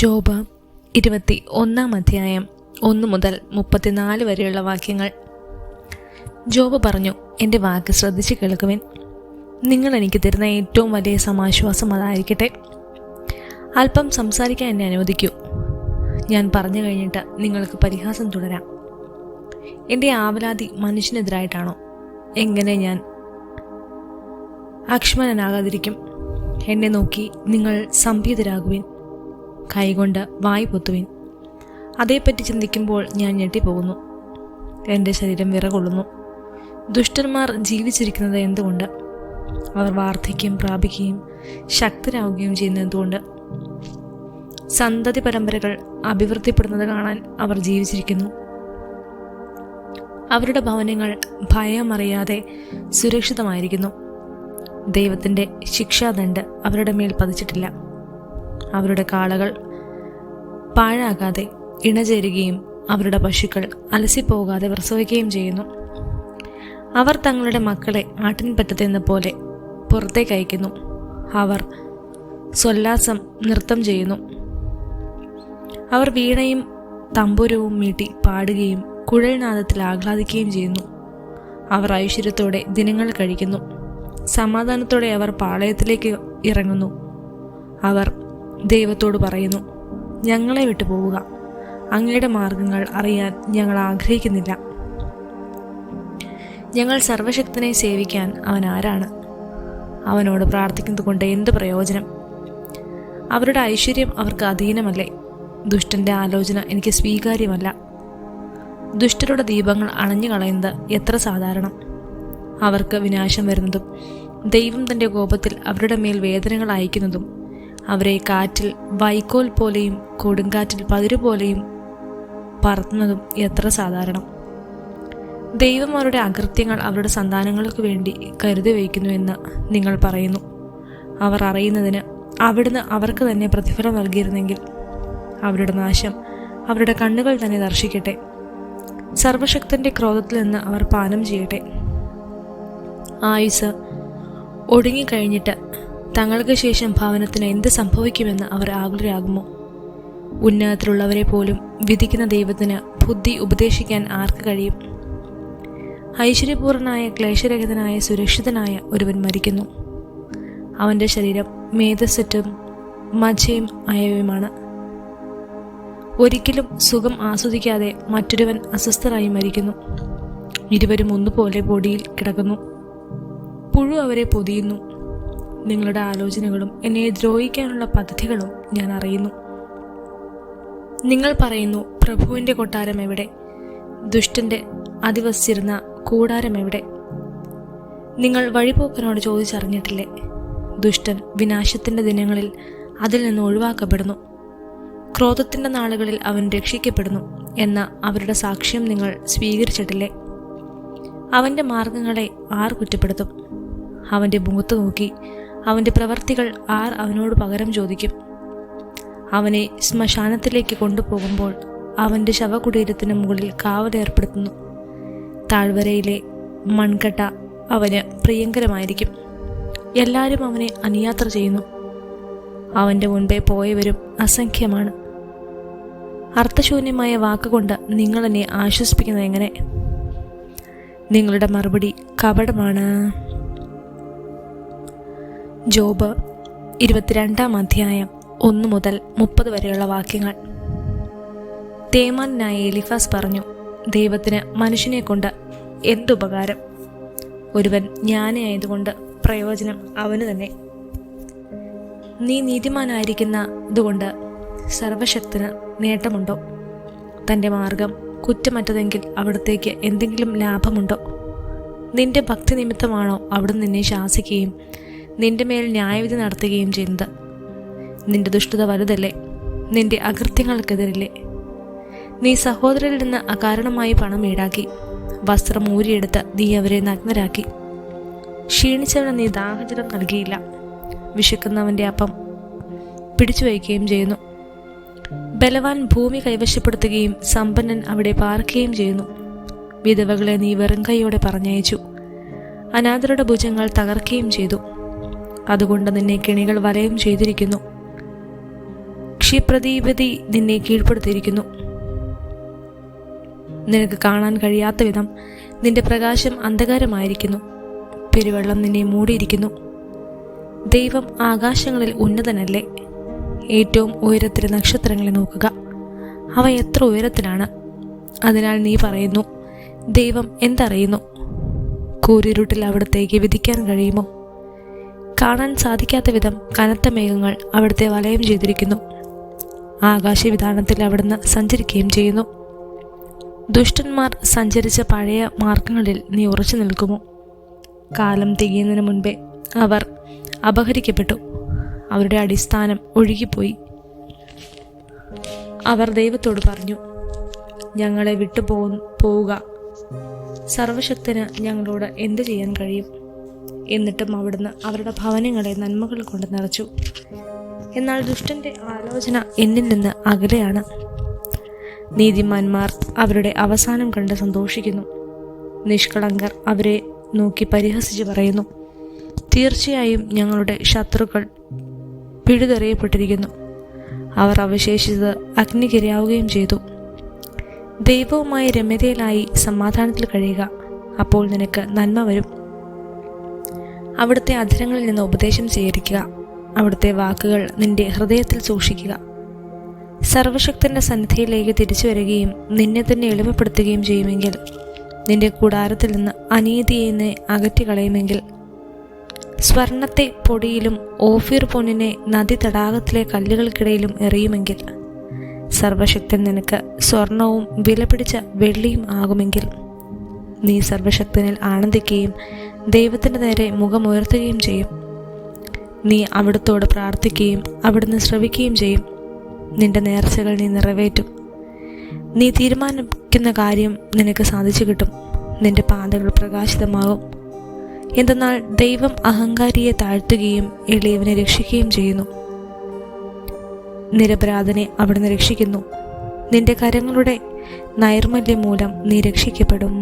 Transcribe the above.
Job 21 1 മുതൽ 34 വരെയുള്ള വാക്യങ്ങൾ. ജോബ് പറഞ്ഞു, എൻ്റെ വാക്ക് ശ്രദ്ധിച്ച് കേൾക്കുവിൻ. നിങ്ങൾ എനിക്ക് തരുന്ന ഏറ്റവും വലിയ സമാശ്വാസം അതായിരിക്കട്ടെ. അല്പം സംസാരിക്കാൻ എന്നെ അനുവദിക്കൂ. ഞാൻ പറഞ്ഞു കഴിഞ്ഞിട്ട് നിങ്ങൾക്ക് പരിഹാസം തുടരാം. എൻ്റെ ആവലാതി മനുഷ്യനെതിരായിട്ടാണോ? എങ്ങനെ ഞാൻ അക്ഷ്മനാകാതിരിക്കും? എന്നെ നോക്കി നിങ്ങൾ സംഭീതരാകുവിൻ. കൈകൊണ്ട് വായി പൊത്തുവിൻ. അതേപ്പറ്റി ചിന്തിക്കുമ്പോൾ ഞാൻ ഞെട്ടിപ്പോകുന്നു. എൻ്റെ ശരീരം വിറകൊള്ളുന്നു. ദുഷ്ടന്മാർ ജീവിച്ചിരിക്കുന്നത് എന്തുകൊണ്ട്? അവർ വാർദ്ധക്യം പ്രാപിക്കുകയും ശക്തരാകുകയും ചെയ്യുന്നത് എന്തുകൊണ്ട്? സന്തതി പരമ്പരകൾ അഭിവൃദ്ധിപ്പെടുന്നത് കാണാൻ അവർ ജീവിച്ചിരിക്കുന്നു. അവരുടെ ഭവനങ്ങൾ ഭയമറിയാതെ സുരക്ഷിതമായിരിക്കുന്നു. ദൈവത്തിൻ്റെ ശിക്ഷാദണ്ഡ് അവരുടെ മേൽ പതിച്ചിട്ടില്ല. അവരുടെ കാളകൾ പാഴാകാതെ ഇണചേരുകയും അവരുടെ പശുക്കൾ അലസിപ്പോകാതെ പ്രസവിക്കുകയും ചെയ്യുന്നു. അവർ തങ്ങളുടെ മക്കളെ ആട്ടിൻപറ്റത്തെന്ന പോലെ പുറത്തേക്ക് അയക്കുന്നു. അവർ സ്വല്ലാസം നൃത്തം ചെയ്യുന്നു. അവർ വീണയും തമ്പുരവും മീട്ടി പാടുകയും കുഴൽനാദത്തിൽ ആഹ്ലാദിക്കുകയും ചെയ്യുന്നു. അവർ ഐശ്വര്യത്തോടെ ദിനങ്ങൾ കഴിക്കുന്നു. സമാധാനത്തോടെ അവർ പാളയത്തിലേക്ക് ഇറങ്ങുന്നു. അവർ ദൈവത്തോട് പറയുന്നു, ഞങ്ങളെ വിട്ടു പോവുക. അങ്ങയുടെ മാർഗങ്ങൾ അറിയാൻ ഞങ്ങൾ ആഗ്രഹിക്കുന്നില്ല. ഞങ്ങൾ സർവശക്തനെ സേവിക്കാൻ അവൻ ആരാണ്? അവനോട് പ്രാർത്ഥിക്കുന്നത് കൊണ്ട് എന്ത് പ്രയോജനം? അവരുടെ ഐശ്വര്യം അവർക്ക് അധീനമല്ലേ? ദുഷ്ടൻ്റെ ആലോചന എനിക്ക് സ്വീകാര്യമല്ല. ദുഷ്ടരുടെ ദീപങ്ങൾ അണഞ്ഞു കളയുന്നത് എത്ര സാധാരണം. അവർക്ക് വിനാശം വരുന്നതും ദൈവം തൻ്റെ കോപത്തിൽ അവരുടെ മേൽ വേദനകൾ അയക്കുന്നതും അവരെ കാറ്റിൽ വൈക്കോൽ പോലെയും കൊടുങ്കാറ്റിൽ പതിരുപോലെയും പറത്തുന്നതും എത്ര സാധാരണം. ദൈവം അവരുടെ അകൃത്യങ്ങൾ അവരുടെ സന്താനങ്ങൾക്ക് വേണ്ടി കരുതി വയ്ക്കുന്നുവെന്ന് നിങ്ങൾ പറയുന്നു. അവർ അറിയുന്നതിന് അവിടുന്ന് അവർക്ക് തന്നെ പ്രതിഫലം നൽകിയിരുന്നെങ്കിൽ അവരുടെ നാശം അവരുടെ കണ്ണുകൾ തന്നെ ദർശിക്കട്ടെ. സർവശക്തൻ്റെ ക്രോധത്തിൽ നിന്ന് അവർ പാനം ചെയ്യട്ടെ. ആയുസ് ഒടുങ്ങിക്കഴിഞ്ഞിട്ട് തങ്ങൾക്ക് ശേഷം ഭവനത്തിന് എന്ത് സംഭവിക്കുമെന്ന് അവർ ആകുലരാകുമോ? ഉന്നതത്തിലുള്ളവരെ പോലും വിധിക്കുന്ന ദൈവത്തിന് ബുദ്ധി ഉപദേശിക്കാൻ ആർക്ക് കഴിയും? ഐശ്വര്യപൂർണനായ ക്ലേശരഹിതനായ സുരക്ഷിതനായ ഒരുവൻ മരിക്കുന്നു. അവൻ്റെ ശരീരം മേധസ്സറ്റും മജ്ജയും അയവുമാണ്. ഒരിക്കലും സുഖം ആസ്വദിക്കാതെ മറ്റൊരുവൻ അസ്വസ്ഥരായി മരിക്കുന്നു. ഇരുവരും ഒന്നുപോലെ പൊടിയിൽ കിടക്കുന്നു. പുഴു അവരെ പൊതിയുന്നു. നിങ്ങളുടെ ആലോചനകളും എന്നെ ദ്രോഹിക്കാനുള്ള പദ്ധതികളും ഞാൻ അറിയുന്നു. നിങ്ങൾ പറയുന്നു, പ്രഭുവിൻ്റെ കൊട്ടാരം എവിടെ? ദുഷ്ടൻ്റെ അധിവസിച്ചിരുന്ന കൂടാരം എവിടെ? നിങ്ങൾ വഴിപോക്കനോട് ചോദിച്ചറിഞ്ഞിട്ടില്ലേ? ദുഷ്ടൻ വിനാശത്തിൻ്റെ ദിനങ്ങളിൽ അതിൽ നിന്ന് ഒഴിവാക്കപ്പെടുന്നു. ക്രോധത്തിൻ്റെ നാളുകളിൽ അവൻ രക്ഷിക്കപ്പെടുന്നു എന്ന അവരുടെ സാക്ഷ്യം നിങ്ങൾ സ്വീകരിച്ചിട്ടില്ലേ? അവൻ്റെ മാർഗങ്ങളെ ആർ കുറ്റപ്പെടുത്തും? അവൻ്റെ മുഖത്ത് നോക്കി അവൻ്റെ പ്രവർത്തികൾ ആർ അവനോട് പകരം ചോദിക്കും? അവനെ ശ്മശാനത്തിലേക്ക് കൊണ്ടുപോകുമ്പോൾ അവൻ്റെ ശവകുടീരത്തിന് മുകളിൽ കാവലേർപ്പെടുത്തുന്നു. താഴ്വരയിലെ മൺകട്ട അവന് പ്രിയങ്കരമായിരിക്കും. എല്ലാവരും അവനെ അനുയാത്ര ചെയ്യുന്നു. അവൻ്റെ മുൻപേ പോയവരും അസംഖ്യമാണ്. അർത്ഥശൂന്യമായ വാക്കുകൊണ്ട് നിങ്ങൾ എന്നെ ആശ്വസിപ്പിക്കുന്നത് എങ്ങനെ? നിങ്ങളുടെ മറുപടി കപടമാണ്. ജോബ് 22 1 മുതൽ 30 വരെയുള്ള വാക്യങ്ങൾ. തേമാനായ എലിഫാസ് പറഞ്ഞു, ദൈവത്തിന് മനുഷ്യനെ കൊണ്ട് എന്തുപകാരം? ഒരുവൻ ജ്ഞാനിയായതുകൊണ്ട് പ്രയോജനം അവന് തന്നെ. നീ നീതിമാനായിരിക്കുന്നതുകൊണ്ട് സർവശക്തന് നേട്ടമുണ്ടോ? തൻ്റെ മാർഗം കുറ്റമറ്റതെങ്കിൽ അവിടത്തേക്ക് എന്തെങ്കിലും ലാഭമുണ്ടോ? നിന്റെ ഭക്തി നിമിത്തമാണോ അവിടുന്ന് നിന്നെ ശാസിക്കുകയും നിന്റെ മേൽ ന്യായവിധി നടത്തുകയും ചെയ്യുന്നത്? നിന്റെ ദുഷ്ടത വലുതല്ലേ? നിന്റെ അകൃത്യങ്ങൾക്കെതിരില്ലേ? നീ സഹോദരരിൽ നിന്ന് അകാരണമായി പണം ഈടാക്കി. വസ്ത്രം ഊരിയെടുത്ത് നീ അവരെ നഗ്നരാക്കി. ക്ഷീണിച്ചവന് നീ ദാഹജലം നൽകിയില്ല. വിശക്കുന്നവൻ്റെ അപ്പം പിടിച്ചു വയ്ക്കുകയും ചെയ്യുന്നു. ബലവാൻ ഭൂമി കൈവശപ്പെടുത്തുകയും സമ്പന്നൻ അവിടെ പാർക്കുകയും ചെയ്യുന്നു. വിധവകളെ നീ വെറും കൈയോടെ പറഞ്ഞയച്ചു. അനാഥരുടെ ഭുജങ്ങൾ തകർക്കുകയും ചെയ്തു. അതുകൊണ്ട് നിന്നെ കെണികൾ വലയം ചെയ്തിരിക്കുന്നു. ക്ഷ്യപ്രതീപതി നിന്നെ കീഴ്പ്പെടുത്തിയിരിക്കുന്നു. നിനക്ക് കാണാൻ കഴിയാത്ത വിധം നിന്റെ പ്രകാശം അന്ധകാരമായിരിക്കുന്നു. പെരുവെള്ളം നിന്നെ മൂടിയിരിക്കുന്നു. ദൈവം ആകാശങ്ങളിൽ ഉന്നതനല്ലേ? ഏറ്റവും ഉയരത്തിലെ നക്ഷത്രങ്ങളെ നോക്കുക, അവ എത്ര ഉയരത്തിലാണ്. അതിനാൽ നീ പറയുന്നു, ദൈവം എന്തറിയുന്നു? കൂരിരുട്ടിൽ അവിടത്തേക്ക് വിധിക്കാൻ കഴിയുമോ? കാണാൻ സാധിക്കാത്ത വിധം കനത്ത മേഘങ്ങൾ അവിടുത്തെ വലയം ചെയ്തിരിക്കുന്നു. ആകാശവിധാനത്തിൽ അവിടുന്ന് സഞ്ചരിക്കുകയും ചെയ്യുന്നു. ദുഷ്ടന്മാർ സഞ്ചരിച്ച പഴയ മാർഗങ്ങളിൽ നീ ഉറച്ചു നിൽക്കുമോ? കാലം തികയുന്നതിന് മുൻപേ അവർ അപഹരിക്കപ്പെട്ടു. അവരുടെ അടിസ്ഥാനം ഒഴുകിപ്പോയി. അവർ ദൈവത്തോട് പറഞ്ഞു, ഞങ്ങളെ വിട്ടു പോവുക. സർവശക്തന് ഞങ്ങളോട് എന്തു ചെയ്യാൻ കഴിയും? എന്നിട്ടും അവിടുന്ന് അവരുടെ ഭവനങ്ങളെ നന്മകൾ കൊണ്ട് നിറച്ചു. എന്നാൽ ദുഷ്ടന്റെ ആലോചന എന്നിൽ നിന്ന് അകലെയാണ്. നീതിമാന്മാർ അവരുടെ അവസാനം കണ്ട് സന്തോഷിക്കുന്നു. നിഷ്കളങ്കർ അവരെ നോക്കി പരിഹസിച്ച് പറയുന്നു, തീർച്ചയായും ഞങ്ങളുടെ ശത്രുക്കൾ പിഴുതെറിയപ്പെട്ടിരിക്കുന്നു. അവർ അവശേഷിച്ചത് അഗ്നിക്കിരയാവുകയും ചെയ്തു. ദൈവവുമായി രമ്യതയിലായി സമാധാനത്തിൽ കഴിയുക, അപ്പോൾ നിനക്ക് നന്മ വരും. അവിടുത്തെ അധരങ്ങളിൽ നിന്ന് ഉപദേശം സ്വീകരിക്കുക, അവിടുത്തെ വാക്കുകൾ നിന്റെ ഹൃദയത്തിൽ സൂക്ഷിക്കുക. സർവശക്തന്റെ സന്നിധിയിലേക്ക് തിരിച്ചു വരികയും നിന്നെ തന്നെ എളിമപ്പെടുത്തുകയും ചെയ്യുമെങ്കിൽ, നിന്റെ കൂടാരത്തിൽ നിന്ന് അനീതിയെ അകറ്റിക്കളയുമെങ്കിൽ, സ്വർണത്തെ പൊടിയിലും ഓഫീർ പൊന്നിനെ നദി തടാകത്തിലെ കല്ലുകൾക്കിടയിലും എറിയുമെങ്കിൽ, സർവശക്തൻ നിനക്ക് സ്വർണവും വിലപിടിച്ച വെള്ളിയും ആകുമെങ്കിൽ, നീ സർവശക്തനിൽ ആനന്ദിക്കുകയും ദൈവത്തിൻ്റെ നേരെ മുഖമുയർത്തുകയും ചെയ്യും. നീ അവിടുത്തോട് പ്രാർത്ഥിക്കുകയും അവിടുന്ന് ശ്രവിക്കുകയും ചെയ്യും. നിന്റെ നേർച്ചകൾ നീ നിറവേറ്റും. നീ തീരുമാനിക്കുന്ന കാര്യം നിനക്ക് സാധിച്ചു കിട്ടും. നിന്റെ പാതകൾ പ്രകാശിതമാകും. എന്തെന്നാൽ ദൈവം അഹങ്കാരിയെ താഴ്ത്തുകയും എളിയവനെ രക്ഷിക്കുകയും ചെയ്യുന്നു. നിരപരാധനെ അവിടുന്ന് രക്ഷിക്കുന്നു. നിന്റെ കരങ്ങളുടെ നൈർമല്യം മൂലം നീ രക്ഷിക്കപ്പെടും.